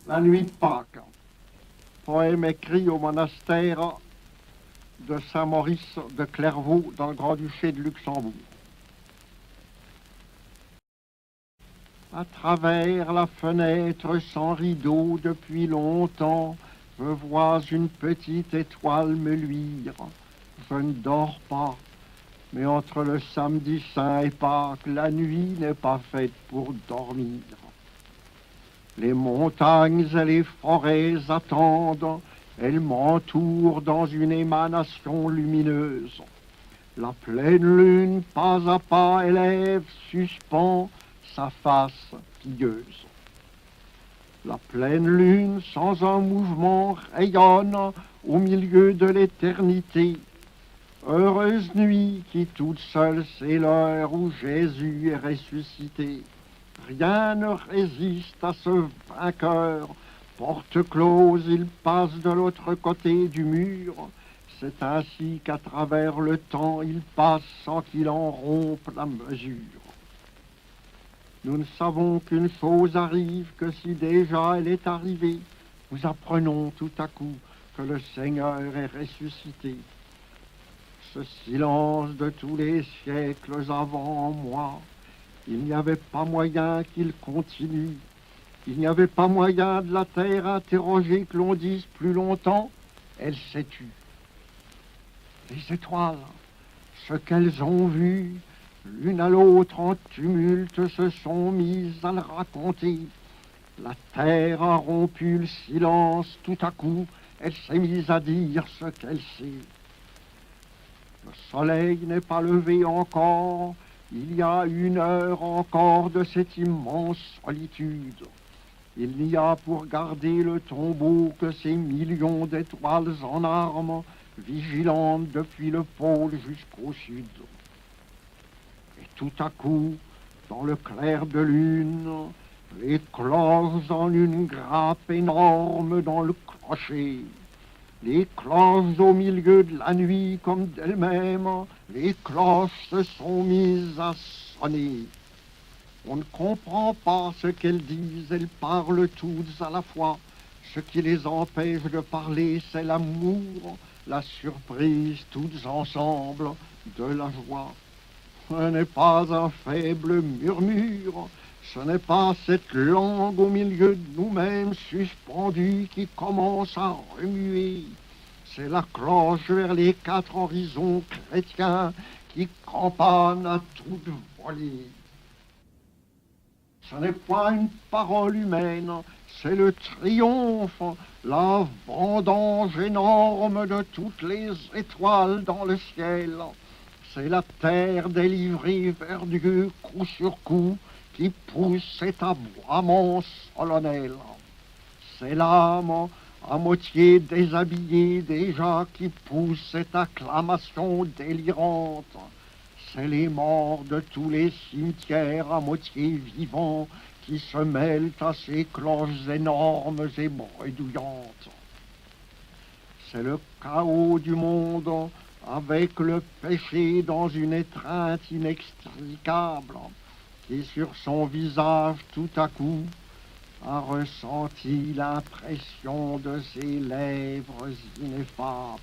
La nuit de Pâques. Poème écrit au monastère de Saint-Maurice de Clairvaux dans le Grand-Duché de Luxembourg. À travers la fenêtre sans rideau depuis longtemps, je vois une petite étoile me luire. Je ne dors pas, mais entre le samedi saint et Pâques, la nuit n'est pas faite pour dormir. Les montagnes et les forêts attendent, elles m'entourent dans une émanation lumineuse. La pleine lune, pas à pas, élève, suspend sa face pieuse. La pleine lune, sans un mouvement, rayonne au milieu de l'éternité. Heureuse nuit qui toute seule c'est l'heure où Jésus est ressuscité. Rien ne résiste à ce vainqueur. Porte close, il passe de l'autre côté du mur. C'est ainsi qu'à travers le temps, il passe sans qu'il en rompe la mesure. Nous ne savons qu'une chose arrive, que si déjà elle est arrivée, nous apprenons tout à coup que le Seigneur est ressuscité. Ce silence de tous les siècles avant moi, il n'y avait pas moyen qu'il continue. Il n'y avait pas moyen de la terre interroger que l'on dise plus longtemps, elle s'est tue. Les étoiles, ce qu'elles ont vu, l'une à l'autre en tumulte se sont mises à le raconter. La terre a rompu le silence, tout à coup, elle s'est mise à dire ce qu'elle sait. Le soleil n'est pas levé encore, il y a 1 heure encore de cette immense solitude. Il n'y a pour garder le tombeau que ces millions d'étoiles en armes, vigilantes depuis le pôle jusqu'au sud. Et tout à coup, dans le clair de lune, les cloches en une grappe énorme dans le clocher. Les cloches au milieu de la nuit comme d'elles-mêmes, les cloches se sont mises à sonner. On ne comprend pas ce qu'elles disent, elles parlent toutes à la fois. Ce qui les empêche de parler, c'est l'amour, la surprise, toutes ensemble, de la joie. Ce n'est pas un faible murmure, ce n'est pas cette langue au milieu de nous-mêmes suspendue qui commence à remuer. C'est la cloche vers les 4 horizons chrétiens qui campane à toute volée. Ce n'est pas une parole humaine, c'est le triomphe, la vendange énorme de toutes les étoiles dans le ciel. C'est la terre délivrée vers Dieu coup sur coup qui pousse cet aboiement solennel. C'est l'âme à moitié déshabillée déjà qui pousse cette acclamation délirante. C'est les morts de tous les cimetières à moitié vivants qui se mêlent à ces cloches énormes et bredouillantes. C'est le chaos du monde avec le péché dans une étreinte inextricable qui sur son visage tout à coup a ressenti l'impression de ses lèvres ineffables.